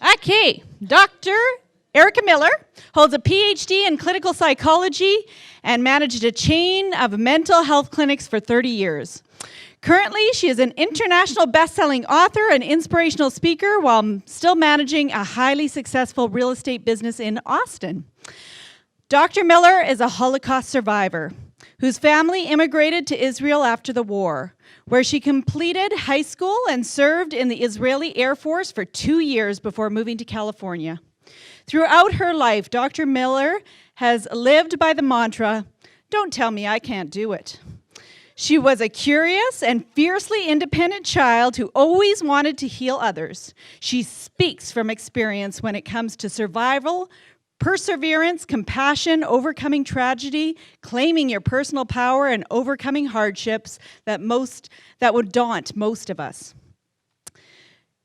Okay, Dr. Erica Miller holds a Ph.D. in clinical psychology and managed a chain of mental health clinics for 30 years. Currently, she is an international best-selling author and inspirational speaker while still managing a highly successful real estate business in Austin. Dr. Miller is a Holocaust survivor whose family immigrated to Israel after the war, where she completed high school and served in the Israeli Air Force for 2 years before moving to California. Throughout her life, Dr. Miller has lived by the mantra, "Don't tell me I can't do it." She was a curious and fiercely independent child who always wanted to heal others. She speaks from experience when it comes to survival, perseverance, compassion, overcoming tragedy, claiming your personal power, and overcoming hardships that would daunt most of us.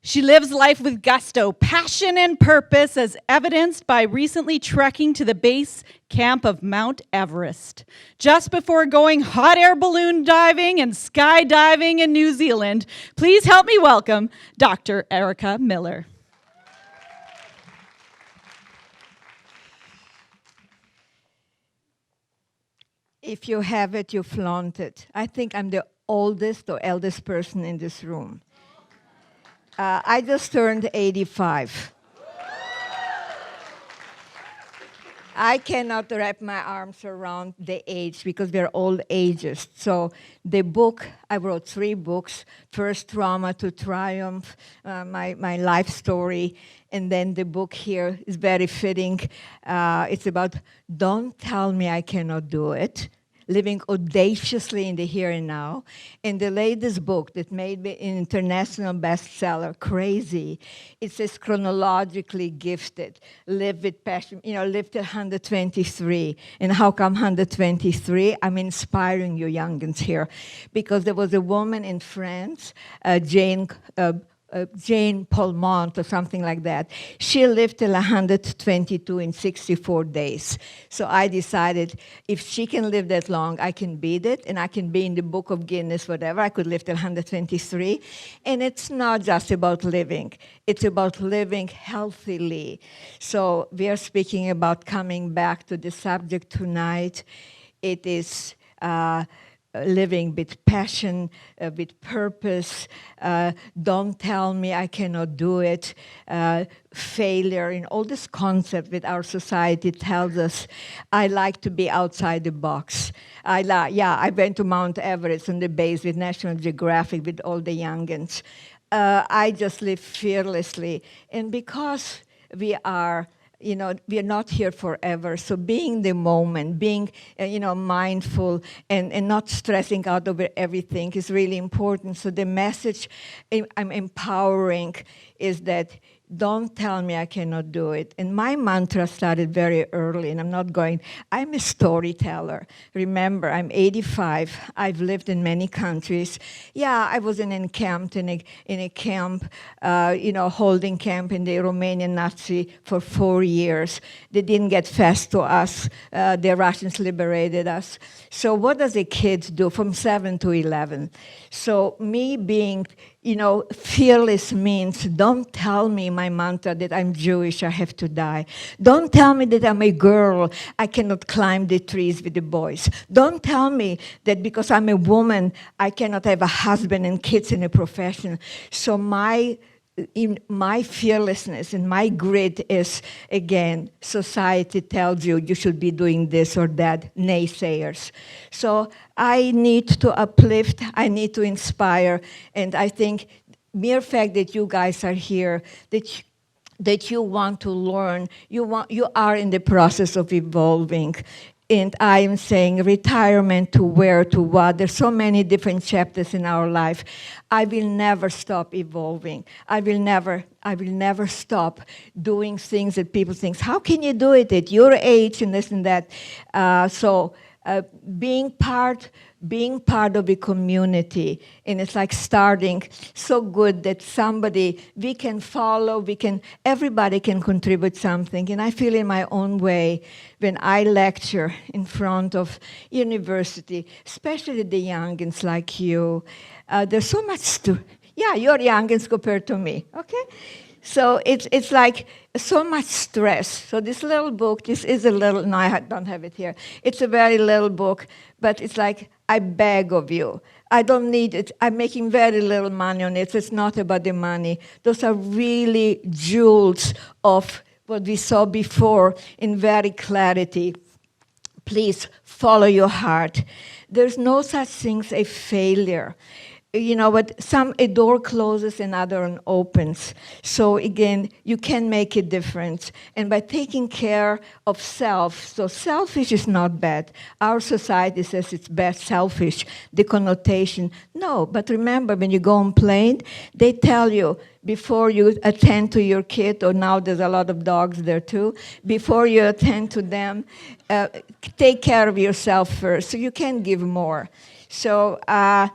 She lives life with gusto, passion, and purpose, as evidenced by recently trekking to the base camp of Mount Everest, just before going hot air balloon diving and skydiving in New Zealand. Please help me welcome Dr. Erica Miller. If you have it, you flaunt it. I think I'm the oldest or eldest person in this room. I just turned 85. I cannot wrap my arms around the age because we're all ages. So the book, I wrote 3 books. First, Trauma to Triumph, my life story. And then the book here is very fitting. It's about Don't Tell Me I Cannot Do It, living audaciously in the here and now. And the latest book that made me an international bestseller, Crazy, it says chronologically gifted, live with passion, live till 123. And how come 123? I'm inspiring you youngins here. Because there was a woman in France, Jane Paulmont or something like that. She lived till 122 in 64 days. So I decided if she can live that long, I can beat it, and I can be in the book of Guinness, whatever. I could live till 123. And it's not just about living. It's about living healthily. So we are speaking about coming back to the subject tonight. It is living with passion, with purpose, don't tell me I cannot do it, failure, and all this concept that our society tells us. I like to be outside the box. I went to Mount Everest on the base with National Geographic with all the youngins. I just live fearlessly. And because we are not here forever. So being in the moment, being, mindful and not stressing out over everything is really important. So the message I'm empowering is that don't tell me I cannot do it. And my mantra started very early, and I'm a storyteller. Remember, I'm 85. I've lived in many countries. Yeah, I was encamped in a camp, holding camp in the Romanian Nazi for 4 years. They didn't get fast to us. The Russians liberated us. So what does a kid do from 7 to 11? So me being fearless means don't tell me my mantra that I'm Jewish, I have to die. Don't tell me that I'm a girl, I cannot climb the trees with the boys. Don't tell me that because I'm a woman, I cannot have a husband and kids in a profession. So my fearlessness and my grit is, again, society tells you should be doing this or that, naysayers. So I need to uplift, I need to inspire, and I think mere fact that you guys are here, that you want to learn, you are in the process of evolving. And I am saying retirement to where, to what. There's so many different chapters in our life. I will never stop evolving. I will never stop doing things that people think, how can you do it at your age and this and that? Being part of a community, and it's like starting so good that we can follow, everybody can contribute something. And I feel in my own way, when I lecture in front of university, especially the youngins like you, there's so much you're youngins compared to me, okay? So it's like so much stress. So this little book, this is a little, no, don't have it here. It's a very little book, but it's like, I beg of you. I don't need it. I'm making very little money on it. So it's not about the money. Those are really jewels of what we saw before in very clarity. Please follow your heart. There's no such thing as a failure. You know what, a door closes, another one opens. So again, you can make a difference. And by taking care of self, so selfish is not bad. Our society says it's bad, selfish, the connotation. No, but remember, when you go on plane, they tell you, before you attend to your kid, or now there's a lot of dogs there too, before you attend to them, take care of yourself first, so you can give more. So that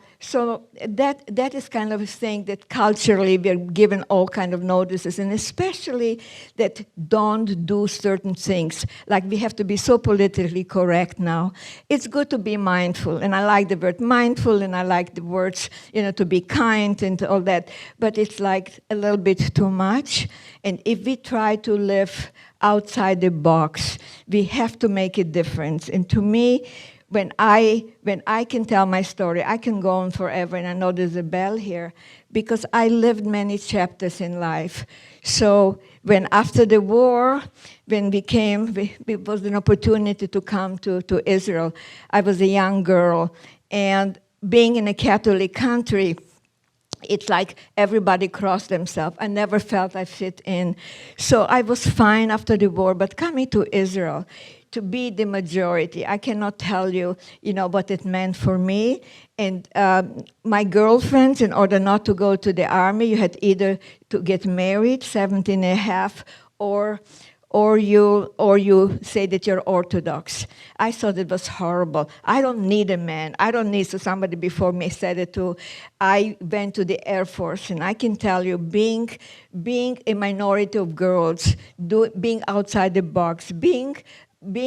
is kind of a thing that culturally we're given all kind of notices, and especially that don't do certain things. Like we have to be so politically correct now. It's good to be mindful, and I like the word mindful, and I like the words, to be kind and all that, but it's like a little bit too much. And if we try to live outside the box, we have to make a difference. And to me, when I can tell my story, I can go on forever, and I know there's a bell here, because I lived many chapters in life. So when after the war, when it was an opportunity to come to Israel, I was a young girl, and being in a Catholic country, it's like everybody crossed themselves. I never felt I fit in. So I was fine after the war, but coming to Israel, to be the majority, I cannot tell you, what it meant for me. And my girlfriends, in order not to go to the army, you had either to get married, 17 and a half, or you say that you're Orthodox. I thought it was horrible. I don't need a man. I don't need, so somebody before me said it too. I went to the Air Force, and I can tell you, being a minority of girls, being outside the box, being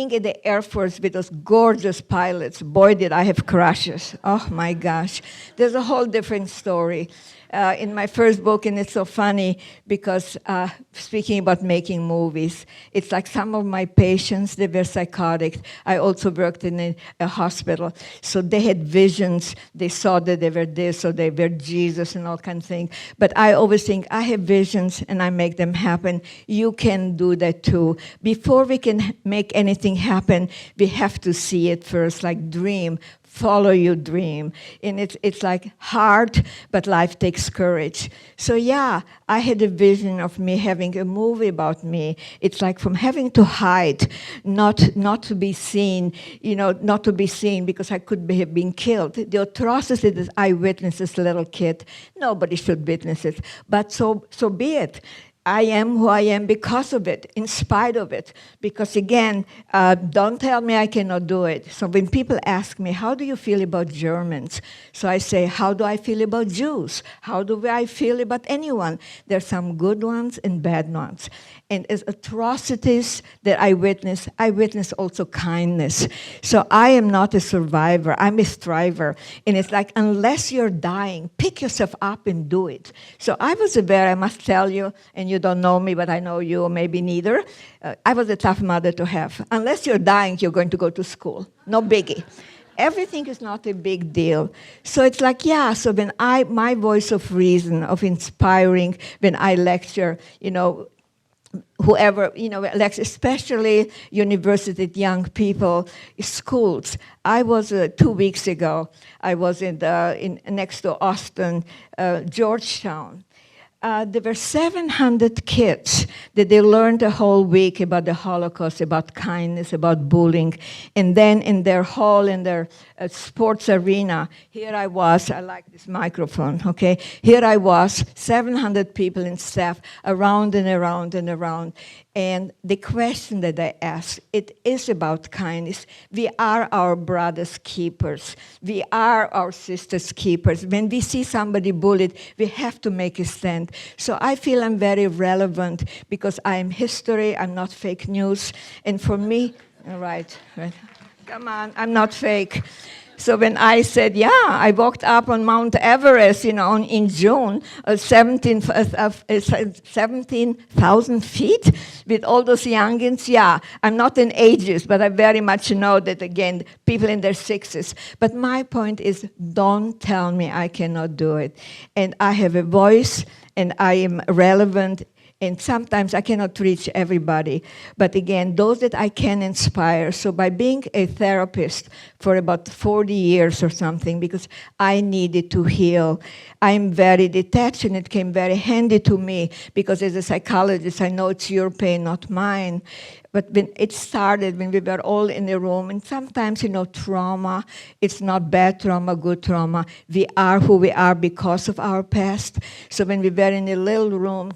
in the Air Force with those gorgeous pilots, boy, did I have crushes. Oh, my gosh. There's a whole different story. In my first book, and it's so funny because speaking about making movies, it's like some of my patients, they were psychotic. I also worked in a hospital. So they had visions. They saw that they were this, or they were Jesus and all kinds of things. But I always think, I have visions and I make them happen. You can do that too. Before we can make anything happen, we have to see it first, like dream. Follow your dream. And it's like hard, but life takes courage. So yeah, I had a vision of me having a movie about me. It's like from having to hide, not to be seen, not to be seen because I could have been killed. The atrocity that I witnessed as a little kid, nobody should witness it. But so be it. I am who I am because of it, in spite of it. Because again, don't tell me I cannot do it. So when people ask me, how do you feel about Germans? So I say, how do I feel about Jews? How do I feel about anyone? There are some good ones and bad ones. And as atrocities that I witness also kindness. So I am not a survivor, I'm a striver. And it's like, unless you're dying, pick yourself up and do it. So I was aware, I must tell you, and you don't know me, but I know you, or maybe neither. I was a tough mother to have. Unless you're dying, you're going to go to school. No biggie. Everything is not a big deal. So it's like, yeah, so when my voice of reason, of inspiring, when I lecture, whoever, especially university young people, schools. I was 2 weeks ago. I was in next to Austin, Georgetown. There were 700 kids that they learned a whole week about the Holocaust, about kindness, about bullying. And then in their hall, in their sports arena, here I was, I like this microphone, okay? Here I was, 700 people in staff, around and around and around. And the question that I asked, it is about kindness. We are our brothers' keepers. We are our sisters' keepers. When we see somebody bullied, we have to make a stand. So I feel I'm very relevant because I'm history, I'm not fake news. And for me, right, come on, I'm not fake. So when I said, yeah, I walked up on Mount Everest, in June, 17,000 feet with all those youngins. Yeah, I'm not an ageist, but I very much know that, again, people in their 60s. But my point is, don't tell me I cannot do it. And I have a voice, and I am relevant. And sometimes I cannot reach everybody. But again, those that I can inspire. So by being a therapist for about 40 years or something, because I needed to heal, I'm very detached, and it came very handy to me, because as a psychologist, I know it's your pain, not mine. But when it started, when we were all in a room, and sometimes, trauma, it's not bad trauma, good trauma. We are who we are because of our past. So when we were in a little room,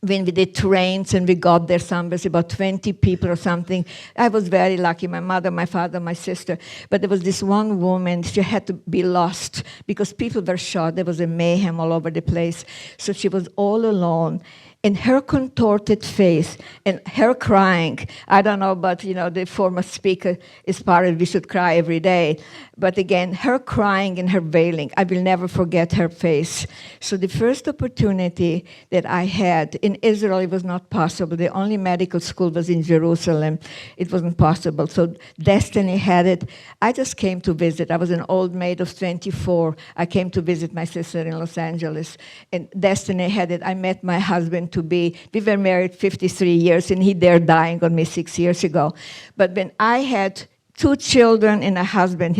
when we did trains and we got there, somewhere about 20 people or something, I was very lucky, my mother, my father, my sister. But there was this one woman, she had to be lost because people were shot. There was a mayhem all over the place. So she was all alone. And her contorted face and her crying, I don't know, but the former speaker is part of we should cry every day. But again, her crying and her wailing, I will never forget her face. So the first opportunity that I had in Israel, it was not possible. The only medical school was in Jerusalem. It wasn't possible. So Destiny had it. I just came to visit. I was an old maid of 24. I came to visit my sister in Los Angeles. And Destiny had it. I met my husband we were married 53 years, and he dared dying on me 6 years ago. But when I had 2 children and a husband,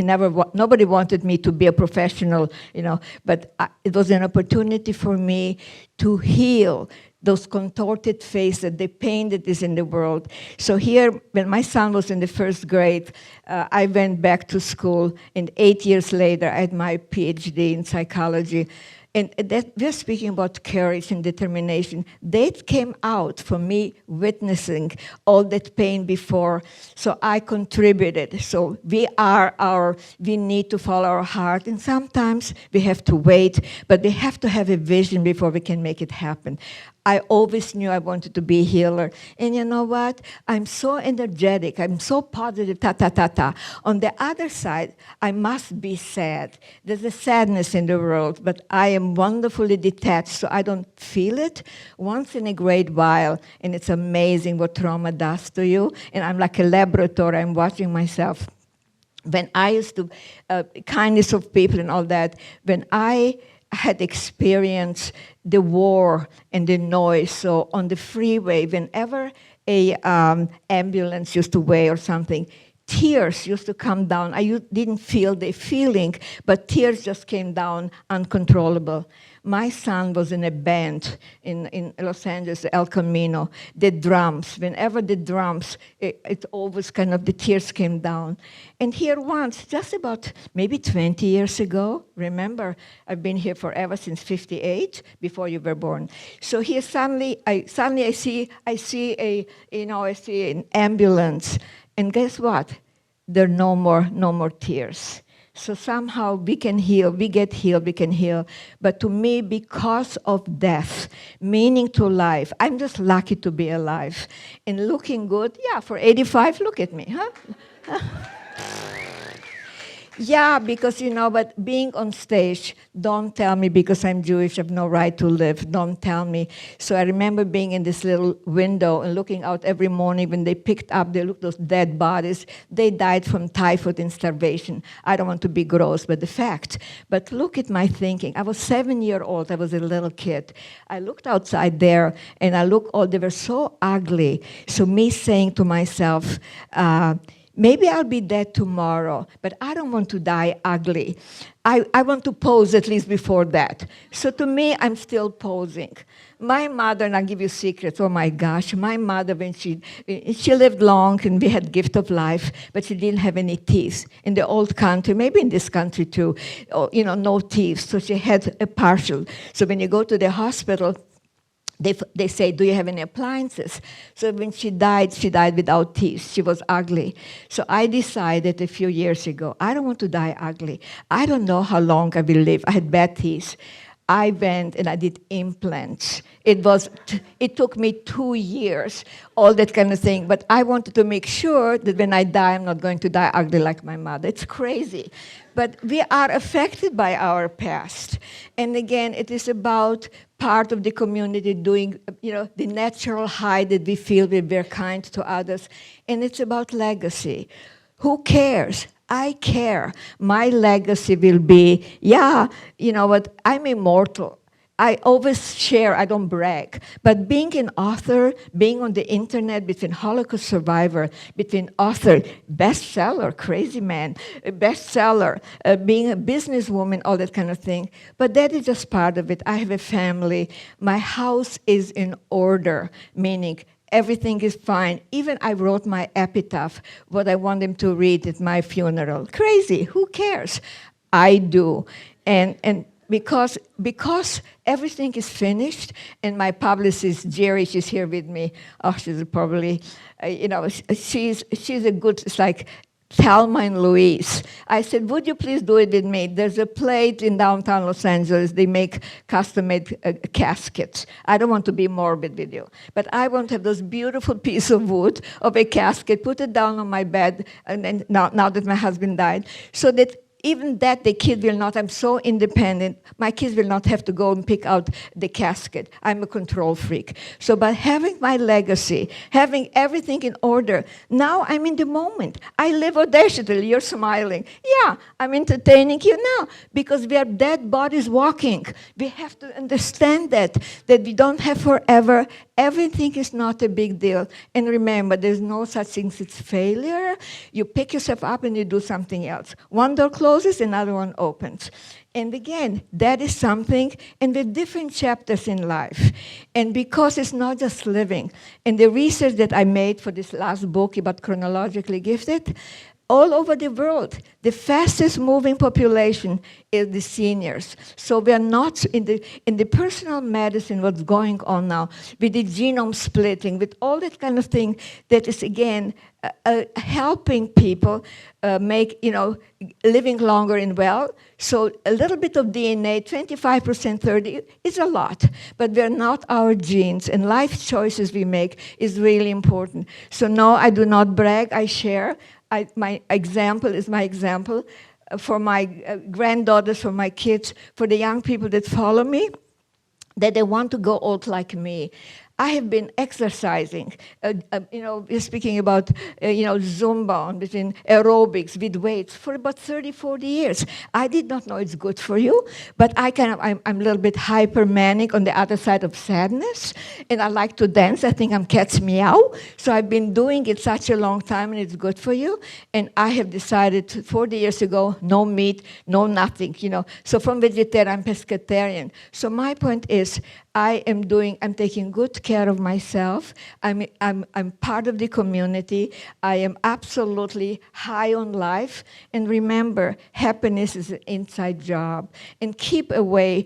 nobody wanted me to be a professional, but it was an opportunity for me to heal those contorted faces, the pain that is in the world. So here, when my son was in the first grade, I went back to school, and 8 years later, I had my Ph.D. in psychology. And that, we're speaking about courage and determination. That came out from me witnessing all that pain before. So I contributed. So we need to follow our heart. And sometimes we have to wait, but we have to have a vision before we can make it happen. I always knew I wanted to be a healer. And you know what? I'm so energetic. I'm so positive, ta. On the other side, I must be sad. There's a sadness in the world, but I am wonderfully detached, so I don't feel it once in a great while. And it's amazing what trauma does to you. And I'm like a laboratory. I'm watching myself. When I used to, kindness of people and all that, when I had experienced the war and the noise. So on the freeway, whenever a ambulance used to wait or something, tears used to come down. I didn't feel the feeling, but tears just came down uncontrollable. My son was in a band in Los Angeles, El Camino. The drums, whenever the drums, it always kind of, the tears came down. And here once, just about maybe 20 years ago, remember, I've been here forever, since 58, before you were born. So here suddenly I see an ambulance. And guess what? There are no more tears. So somehow we can heal, we get healed, we can heal. But to me, because of death, meaning to life, I'm just lucky to be alive. And looking good, yeah, for 85, look at me, huh? Yeah, because, but being on stage, don't tell me because I'm Jewish, I have no right to live. Don't tell me. So I remember being in this little window and looking out every morning when they picked up, they looked those dead bodies. They died from typhoid and starvation. I don't want to be gross, but the fact. But look at my thinking. I was 7-year-old. I was a little kid. I looked outside there, and they were so ugly. So me saying to myself, maybe I'll be dead tomorrow, but I don't want to die ugly. I want to pose at least before that. So to me, I'm still posing. My mother, and I'll give you secrets, oh my gosh, my mother, when she lived long and we had gift of life, but she didn't have any teeth. In the old country, maybe in this country too, no teeth, so she had a partial. So when you go to the hospital, they say, do you have any appliances? So when she died without teeth. She was ugly. So I decided a few years ago, I don't want to die ugly. I don't know how long I will live. I had bad teeth. I went and I did implants. It took me 2 years, all that kind of thing. But I wanted to make sure that when I die, I'm not going to die ugly like my mother. It's crazy. But we are affected by our past. And again, it is about part of the community doing, the natural high that we feel when we're kind to others. And it's about legacy. Who cares? I care. My legacy will be, you know what, I'm immortal. I always share, I don't brag. But being an author, being on the internet between Holocaust survivor, between author, bestseller, crazy man, bestseller, being a businesswoman, all that kind of thing. But that is just part of it. I have a family. My house is in order, meaning everything is fine. Even I wrote my epitaph, what I want them to read at my funeral. Crazy, who cares? I do. And because everything is finished, and my publicist, Jerry, she's here with me. Oh, she's probably, she's a good, it's like Thelma and Louise. I said, would you please do it with me? There's a place in downtown Los Angeles. They make custom-made caskets. I don't want to be morbid with you, but I want to have those beautiful piece of wood of a casket, put it down on my bed, and then now that my husband died, so that even that the kid will not, I'm so independent, my kids will not have to go and pick out the casket. I'm a control freak. So by having my legacy, having everything in order, now I'm in the moment. I live audaciously, you're smiling. Yeah, I'm entertaining you now because we are dead bodies walking. We have to understand that we don't have forever. Everything is not a big deal. And remember, there's no such thing as failure. You pick yourself up and you do something else. One door closes, another one opens. And again, that is something, and the different chapters in life. And because it's not just living, and the research that I made for this last book about chronologically gifted, all over the world, the fastest moving population is the seniors. So we are not in the personal medicine, what's going on now, with the genome splitting, with all that kind of thing that is, again, helping people make, living longer and well. So a little bit of DNA, 25%, 30%, is a lot. But they're not our genes, and life choices we make is really important. So no, I do not brag, I share. My example is my example for my granddaughters, for my kids, for the young people that follow me, that they want to go old like me. I have been exercising, we're speaking about, Zumba, between aerobics with weights for about 30, 40 years. I did not know it's good for you, but I'm a little bit hyper-manic on the other side of sadness, and I like to dance. I think I'm cat's meow. So I've been doing it such a long time, and it's good for you. And I have decided 40 years ago, no meat, no nothing, So from vegetarian, I'm pescatarian. So my point is, I'm taking good care of myself. I'm part of the community. I am absolutely high on life. And remember, happiness is an inside job. And keep away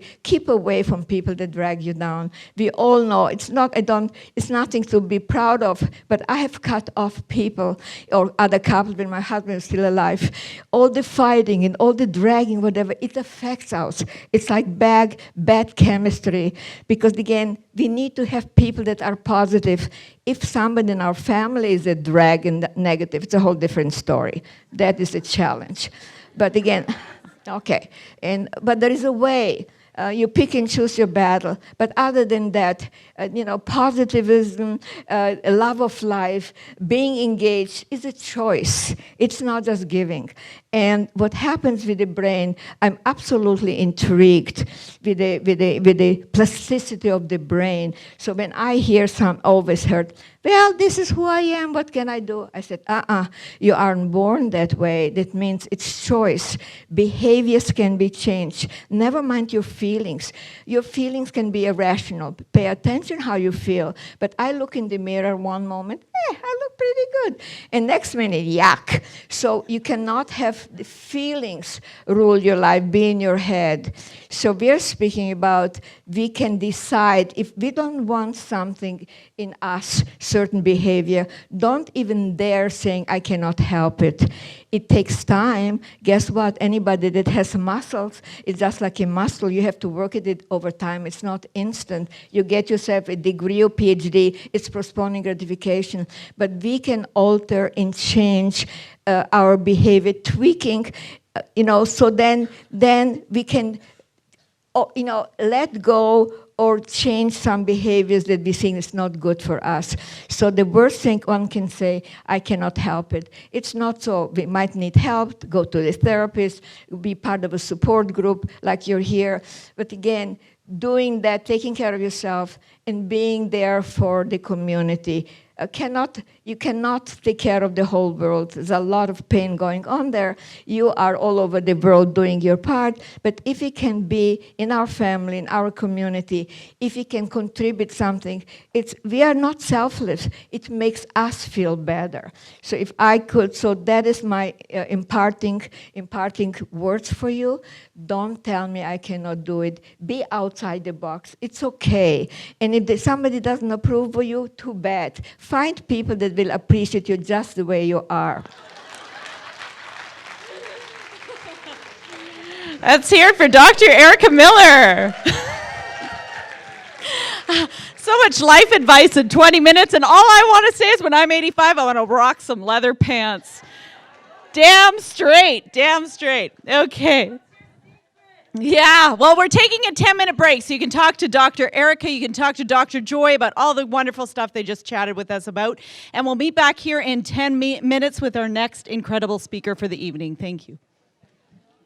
from people that drag you down. We all know it's nothing to be proud of, but I have cut off people or other couples when my husband is still alive. All the fighting and all the dragging, whatever, it affects us. It's like bad chemistry. Because again, we need to have people that are positive. If somebody in our family is a drag and negative, it's a whole different story. That is a challenge. But again, okay. But there is a way. You pick and choose your battle. But other than that, positivism, love of life, being engaged is a choice. It's not just giving. And what happens with the brain, I'm absolutely intrigued with the plasticity of the brain. So when I hear always heard, well, this is who I am, what can I do? I said, you aren't born that way. That means it's choice. Behaviors can be changed. Never mind your feelings. Your feelings can be irrational. Pay attention how you feel. But I look in the mirror one moment, I look pretty good. And next minute, yuck. So you cannot have the feelings rule your life, be in your head. So we're speaking about we can decide if we don't want something in us, certain behavior, don't even dare saying, I cannot help it. It takes time. Guess what? Anybody that has muscles, it's just like a muscle. You have to work at it over time. It's not instant. You get yourself a degree or PhD. It's postponing gratification. But we can alter and change our behavior, tweaking, so then we can, let go or change some behaviors that we think is not good for us. So the worst thing one can say, I cannot help it. It's not so. We might need help, go to the therapist, be part of a support group like you're here. But again, doing that, taking care of yourself, and being there for the community. You cannot take care of the whole world. There's a lot of pain going on there. You are all over the world doing your part. But if we can be in our family, in our community, if we can contribute something, we are not selfless. It makes us feel better. So if I could, so that is my imparting words for you. Don't tell me I cannot do it. Be outside the box. It's okay. And if somebody doesn't approve of you, too bad. Find people that will appreciate you just the way you are. Let's hear it for Dr. Erica Miller. So much life advice in 20 minutes, and all I want to say is when I'm 85, I want to rock some leather pants. Damn straight, damn straight. Okay. Yeah, well, we're taking a 10-minute break, so you can talk to Dr. Erica, you can talk to Dr. Joy about all the wonderful stuff they just chatted with us about, and we'll meet back here in 10 minutes with our next incredible speaker for the evening. Thank you.